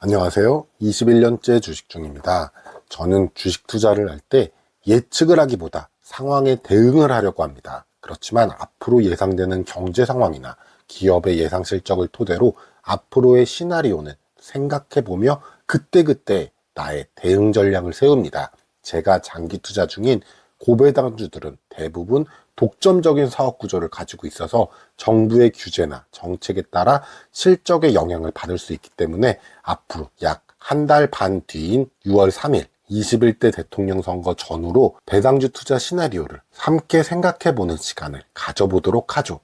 안녕하세요. 21년째 주식중입니다. 저는 주식 투자를 할 때 예측을 하기보다 상황에 대응을 하려고 합니다. 그렇지만 앞으로 예상되는 경제 상황이나 기업의 예상 실적을 토대로 앞으로의 시나리오는 생각해보며 그때그때 나의 대응 전략을 세웁니다. 제가 장기 투자 중인 고배당주들은 대부분 독점적인 사업 구조를 가지고 있어서 정부의 규제나 정책에 따라 실적에 영향을 받을 수 있기 때문에 앞으로 약 한 달 반 뒤인 6월 3일 21대 대통령 선거 전후로 배당주 투자 시나리오를 함께 생각해보는 시간을 가져보도록 하죠.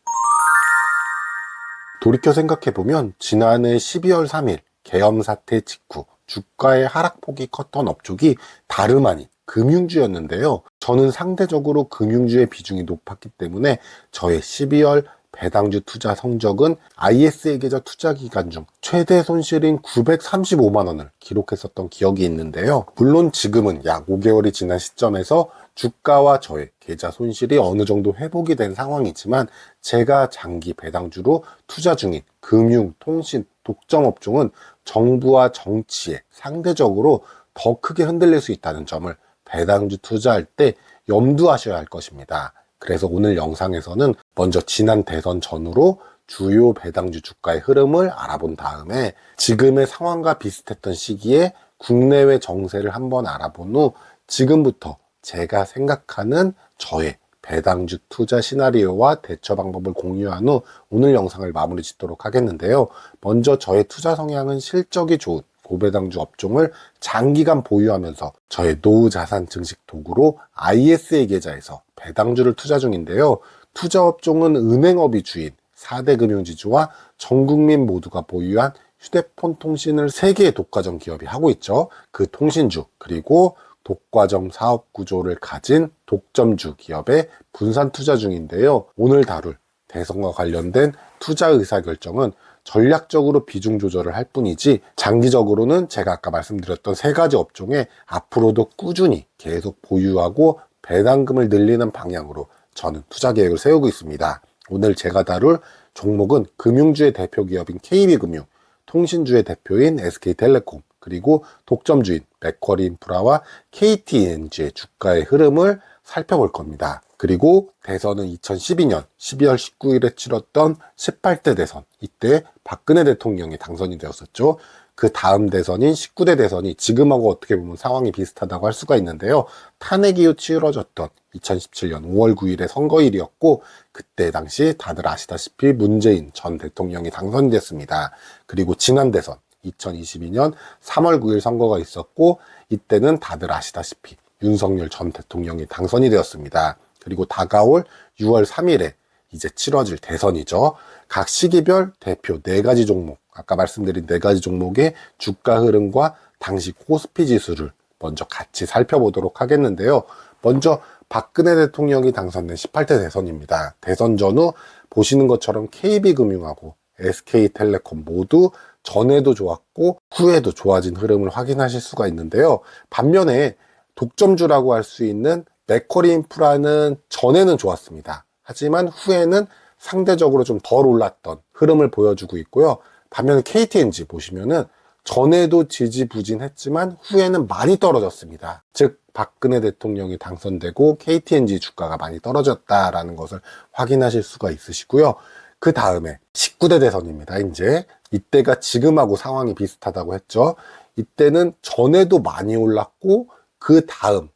돌이켜 생각해보면 지난해 12월 3일 계엄 사태 직후 주가의 하락폭이 컸던 업종이 다름 아닌 금융주였는데요. 저는 상대적으로 금융주의 비중이 높았기 때문에 저의 12월 배당주 투자 성적은 ISA 계좌 투자 기간 중 최대 손실인 935만 원을 기록했었던 기억이 있는데요. 물론 지금은 약 5개월이 지난 시점에서 주가와 저의 계좌 손실이 어느 정도 회복이 된 상황이지만 제가 장기 배당주로 투자 중인 금융, 통신, 독점 업종은 정부와 정치에 상대적으로 더 크게 흔들릴 수 있다는 점을 배당주 투자할 때 염두하셔야 할 것입니다. 그래서 오늘 영상에서는 먼저 지난 대선 전후로 주요 배당주 주가의 흐름을 알아본 다음에 지금의 상황과 비슷했던 시기에 국내외 정세를 한번 알아본 후 지금부터 제가 생각하는 저의 배당주 투자 시나리오와 대처 방법을 공유한 후 오늘 영상을 마무리 짓도록 하겠는데요. 먼저 저의 투자 성향은 실적이 좋은 고배당주 업종을 장기간 보유하면서 저의 노후 자산 증식 도구로 ISA 계좌에서 배당주를 투자 중인데요. 투자 업종은 은행업이 주인 4대 금융지주와 전 국민 모두가 보유한 휴대폰 통신을 3개의 독과점 기업이 하고 있죠. 그 통신주 그리고 독과점 사업 구조를 가진 독점주 기업에 분산 투자 중인데요. 오늘 다룰 대선과 관련된 투자 의사결정은 전략적으로 비중 조절을 할 뿐이지 장기적으로는 제가 아까 말씀드렸던 3가지 업종에 앞으로도 꾸준히 계속 보유하고 배당금을 늘리는 방향으로 저는 투자 계획을 세우고 있습니다. 오늘 제가 다룰 종목은 금융주의 대표 기업인 KB금융, 통신주의 대표인 SK텔레콤, 그리고 독점주인 맥쿼리인프라와 KTNG의 주가의 흐름을 살펴볼 겁니다. 그리고 대선은 2012년 12월 19일에 치렀던 18대 대선, 이때 박근혜 대통령이 당선이 되었었죠. 그 다음 대선인 19대 대선이 지금하고 어떻게 보면 상황이 비슷하다고 할 수가 있는데요. 탄핵 이후 치러졌던 2017년 5월 9일의 선거일이었고 그때 당시 다들 아시다시피 문재인 전 대통령이 당선이 됐습니다. 그리고 지난 대선 2022년 3월 9일 선거가 있었고 이때는 다들 아시다시피 윤석열 전 대통령이 당선이 되었습니다. 그리고 다가올 6월 3일에 이제 치러질 대선이죠. 각 시기별 대표 4가지 종목, 아까 말씀드린 4가지 종목의 주가 흐름과 당시 코스피 지수를 먼저 같이 살펴보도록 하겠는데요. 먼저 박근혜 대통령이 당선된 18대 대선입니다. 대선 전후 보시는 것처럼 KB금융하고 SK텔레콤 모두 전에도 좋았고 후에도 좋아진 흐름을 확인하실 수가 있는데요. 반면에 독점주라고 할 수 있는 맥쿼리인프라는 전에는 좋았습니다. 하지만 후에는 상대적으로 좀 덜 올랐던 흐름을 보여주고 있고요. 반면에 KTNG 보시면은 전에도 지지부진했지만 후에는 많이 떨어졌습니다. 즉 박근혜 대통령이 당선되고 KTNG 주가가 많이 떨어졌다라는 것을 확인하실 수가 있으시고요. 그 다음에 19대 대선입니다. 이제 이때가 지금하고 상황이 비슷하다고 했죠. 이때는 전에도 많이 올랐고 그 다음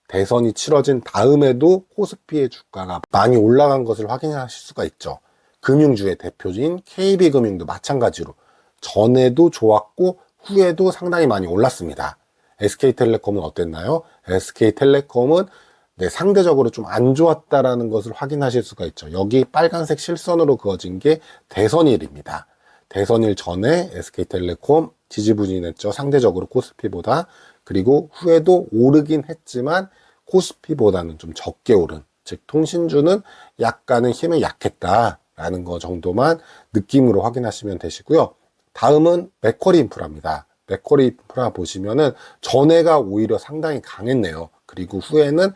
대선이 치러진 다음에도 코스피의 주가가 많이 올라간 것을 확인하실 수가 있죠. 금융주의 대표인 KB금융도 마찬가지로 전에도 좋았고 후에도 상당히 많이 올랐습니다. SK텔레콤은 어땠나요? SK텔레콤은 상대적으로 좀 안 좋았다라는 것을 확인하실 수가 있죠. 여기 빨간색 실선으로 그어진 게 대선일입니다. 대선일 전에 SK텔레콤 지지부진했죠. 상대적으로 코스피보다. 그리고 후에도 오르긴 했지만 코스피보다는 좀 적게 오른, 즉 통신주는 약간은 힘이 약했다라는 거 정도만 느낌으로 확인하시면 되시고요. 다음은 맥쿼리인프라입니다. 맥쿼리인프라 보시면은 전해가 오히려 상당히 강했네요. 그리고 후에는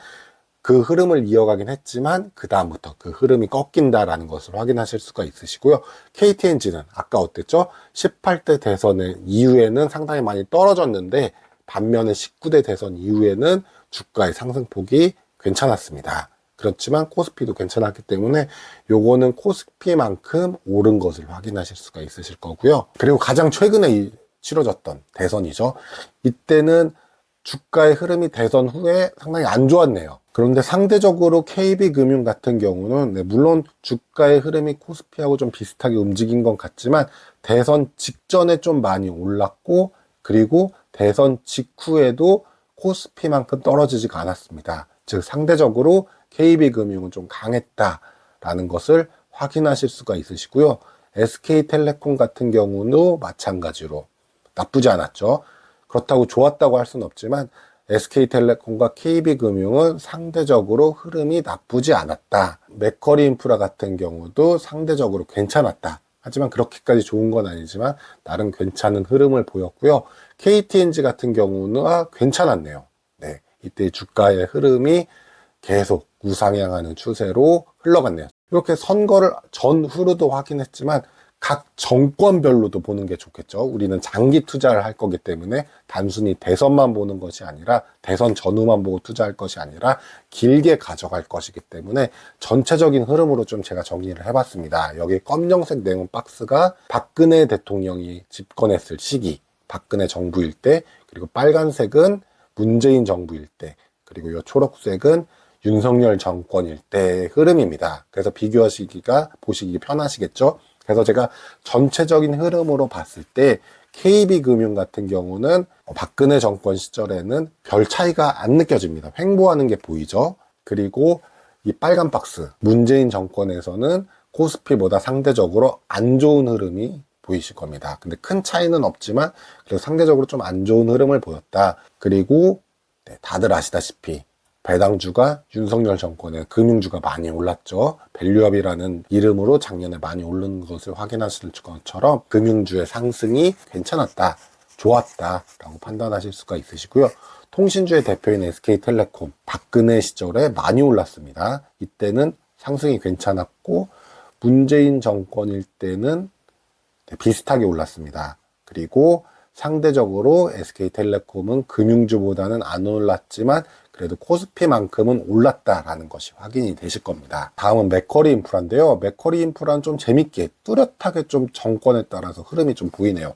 그 흐름을 이어가긴 했지만 그 다음부터 그 흐름이 꺾인다라는 것을 확인하실 수가 있으시고요. KTNG는 아까 어땠죠? 18대 대선 이후에는 상당히 많이 떨어졌는데 반면에 19대 대선 이후에는 주가의 상승폭이 괜찮았습니다. 그렇지만 코스피도 괜찮았기 때문에 요거는 코스피만큼 오른 것을 확인하실 수가 있으실 거고요. 그리고 가장 최근에 치러졌던 대선이죠. 이때는 주가의 흐름이 대선 후에 상당히 안 좋았네요. 그런데 상대적으로 KB금융 같은 경우는 물론 주가의 흐름이 코스피하고 좀 비슷하게 움직인 것 같지만 대선 직전에 좀 많이 올랐고 그리고 대선 직후에도 코스피만큼 떨어지지가 않았습니다. 즉 상대적으로 KB금융은 좀 강했다라는 것을 확인하실 수가 있으시고요. SK텔레콤 같은 경우도 마찬가지로 나쁘지 않았죠. 그렇다고 좋았다고 할 수는 없지만 SK텔레콤과 KB금융은 상대적으로 흐름이 나쁘지 않았다. 맥쿼리 인프라 같은 경우도 상대적으로 괜찮았다. 하지만 그렇게까지 좋은 건 아니지만 나름 괜찮은 흐름을 보였고요. KTNG 같은 경우는 괜찮았네요. 네, 이때 주가의 흐름이 계속 우상향하는 추세로 흘러갔네요. 이렇게 선거를 전후로도 확인했지만 각 정권별로도 보는 게 좋겠죠. 우리는 장기 투자를 할 거기 때문에 단순히 대선만 보는 것이 아니라 대선 전후만 보고 투자할 것이 아니라 길게 가져갈 것이기 때문에 전체적인 흐름으로 좀 제가 정리를 해봤습니다. 여기 검정색 네모 박스가 박근혜 대통령이 집권했을 시기, 박근혜 정부일 때, 그리고 빨간색은 문재인 정부일 때, 그리고 이 초록색은 윤석열 정권일 때의 흐름입니다. 그래서 비교하시기가 보시기 편하시겠죠. 그래서 제가 전체적인 흐름으로 봤을 때 KB금융 같은 경우는 박근혜 정권 시절에는 별 차이가 안 느껴집니다. 횡보하는 게 보이죠. 그리고 이 빨간 박스 문재인 정권에서는 코스피보다 상대적으로 안 좋은 흐름이 보이실 겁니다. 근데 큰 차이는 없지만 그래도 상대적으로 좀 안 좋은 흐름을 보였다. 그리고 다들 아시다시피 배당주가 윤석열 정권의 금융주가 많이 올랐죠. 밸류업이라는 이름으로 작년에 많이 오른 것을 확인하실 것처럼 금융주의 상승이 괜찮았다, 좋았다라고 판단하실 수가 있으시고요. 통신주의 대표인 SK텔레콤, 박근혜 시절에 많이 올랐습니다. 이때는 상승이 괜찮았고 문재인 정권일 때는 비슷하게 올랐습니다. 그리고 상대적으로 SK텔레콤은 금융주보다는 안 올랐지만 그래도 코스피만큼은 올랐다라는 것이 확인이 되실 겁니다. 다음은 맥쿼리 인프라인데요. 맥쿼리 인프라는 좀 재밌게 뚜렷하게 좀 정권에 따라서 흐름이 좀 보이네요.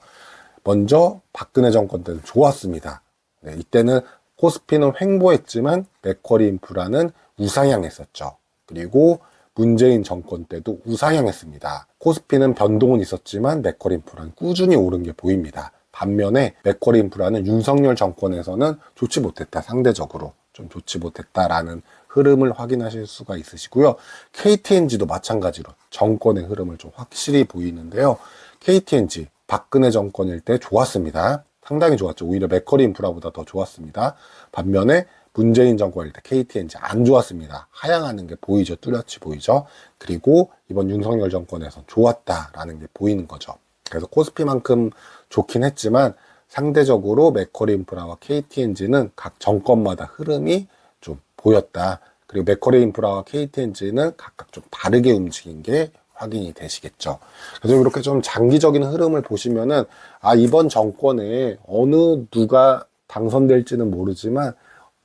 먼저 박근혜 정권 때는 좋았습니다. 네, 이때는 코스피는 횡보했지만 맥쿼리 인프라는 우상향했었죠. 그리고 문재인 정권 때도 우상향했습니다. 코스피는 변동은 있었지만 맥쿼리 인프라는 꾸준히 오른 게 보입니다. 반면에 맥쿼리 인프라는 윤석열 정권에서는 좋지 못했다. 상대적으로 좀 좋지 못했다라는 흐름을 확인하실 수가 있으시고요. KTNG도 마찬가지로 정권의 흐름을 좀 확실히 보이는데요. KTNG 박근혜 정권일 때 좋았습니다. 상당히 좋았죠. 오히려 맥쿼리 인프라보다 더 좋았습니다. 반면에 문재인 정권일 때 KTNG 안 좋았습니다. 하향하는 게 보이죠. 뚜렷이 보이죠. 그리고 이번 윤석열 정권에서 좋았다라는 게 보이는 거죠. 그래서 코스피만큼 좋긴 했지만 상대적으로 맥쿼리 인프라와 KTNG는 각 정권마다 흐름이 좀 보였다. 그리고 맥쿼리 인프라와 KTNG는 각각 좀 다르게 움직인 게 확인이 되시겠죠. 그래서 이렇게 좀 장기적인 흐름을 보시면은 이번 정권에 어느 누가 당선될지는 모르지만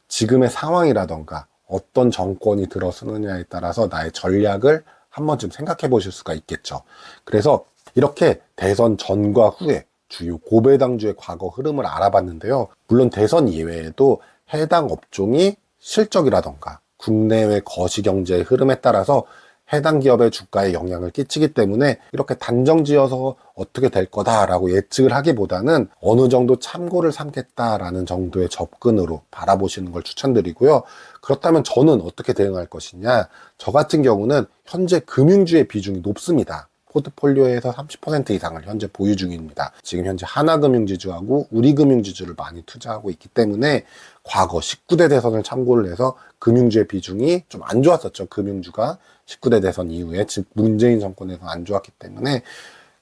지금의 상황이라던가 어떤 정권이 들어서느냐에 따라서 나의 전략을 한 번쯤 생각해 보실 수가 있겠죠. 그래서 이렇게 대선 전과 후에 주요 고배당주의 과거 흐름을 알아봤는데요. 물론 대선 이외에도 해당 업종이 실적이라던가 국내외 거시경제의 흐름에 따라서 해당 기업의 주가에 영향을 끼치기 때문에 이렇게 단정지어서 어떻게 될 거다라고 예측을 하기보다는 어느 정도 참고를 삼겠다라는 정도의 접근으로 바라보시는 걸 추천드리고요. 그렇다면 저는 어떻게 대응할 것이냐? 저 같은 경우는 현재 금융주의 비중이 높습니다. 포트폴리오에서 30% 이상을 현재 보유 중입니다. 지금 현재 하나금융지주하고 우리금융지주를 많이 투자하고 있기 때문에 과거 19대 대선을 참고를 해서 금융주의 비중이 좀 안 좋았었죠. 금융주가 19대 대선 이후에 즉 문재인 정권에서 안 좋았기 때문에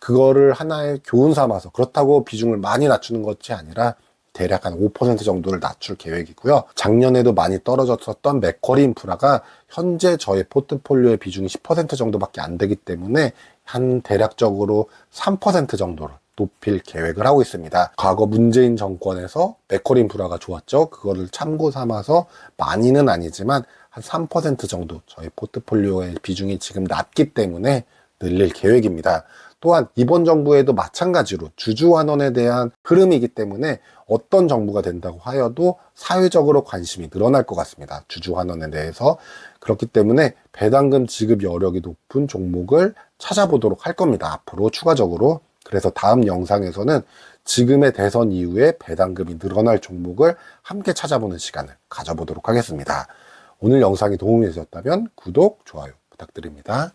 그거를 하나의 교훈 삼아서 그렇다고 비중을 많이 낮추는 것이 아니라 대략 한 5% 정도를 낮출 계획이고요. 작년에도 많이 떨어졌었던 맥쿼리 인프라가 현재 저의 포트폴리오의 비중이 10% 정도밖에 안 되기 때문에 한 대략적으로 3% 정도를 높일 계획을 하고 있습니다. 과거 문재인 정권에서 맥쿼리 인프라가 좋았죠. 그거를 참고 삼아서 많이는 아니지만 한 3% 정도 저희 포트폴리오의 비중이 지금 낮기 때문에 늘릴 계획입니다. 또한 이번 정부에도 마찬가지로 주주환원에 대한 흐름이기 때문에 어떤 정부가 된다고 하여도 사회적으로 관심이 늘어날 것 같습니다. 주주환원에 대해서. 그렇기 때문에 배당금 지급 여력이 높은 종목을 찾아보도록 할 겁니다. 앞으로 추가적으로. 그래서 다음 영상에서는 지금의 대선 이후에 배당금이 늘어날 종목을 함께 찾아보는 시간을 가져보도록 하겠습니다. 오늘 영상이 도움이 되셨다면 구독, 좋아요 부탁드립니다.